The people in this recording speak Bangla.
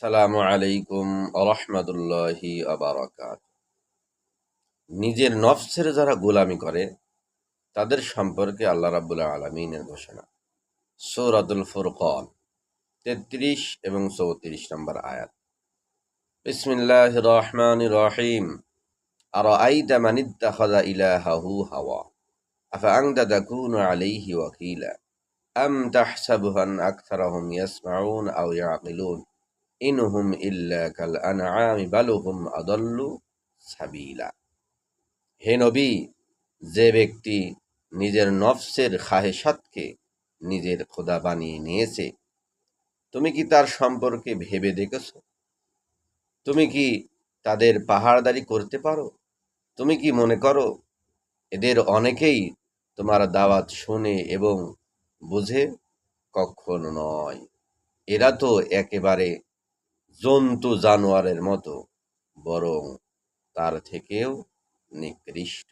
সালামু আলাইকুম আরহামাতুল্লাহি আবারাকাত। নিজের নফসের যারা গোলামি করে তাদের সম্পর্কে আল্লাহ রাব্বুল আলামিনের ঘোষণা। সূরাতুল ফুরকান ৩৩ এবং ৩৪ নম্বর আয়াত। বিসমিল্লাহির রহমানির রহিম। আরাআইতা মান ইত্তাখাযা ইলাহাহু হাওয়া আফাআনতা তাকুনু আলাইহি ওয়াকিলা আম তাহসাবু আন আকসারাহুম ইয়াসমাউন আও ইয়াকিলুন ইনহুম ইল্লা কাল আনআমি বাল হুম আদাল্লু সাবিলা। হে নবী, যে ব্যক্তি নিজের নফসের খাহেসাতকে নিজের খোদা বানিয়ে নিয়েছে, তুমি কি তার সম্পর্কে ভেবে দেখেছ? তুমি কি তাদের পাহাড়দারি করতে পারো? তুমি কি মনে করো এদের অনেকেই তোমার দাওয়াত শুনে এবং বুঝে? কখনো নয়। এরা তো একেবারে জন্তু জানোয়ারের মতো, বরং তার থেকেও নিকৃষ্ট।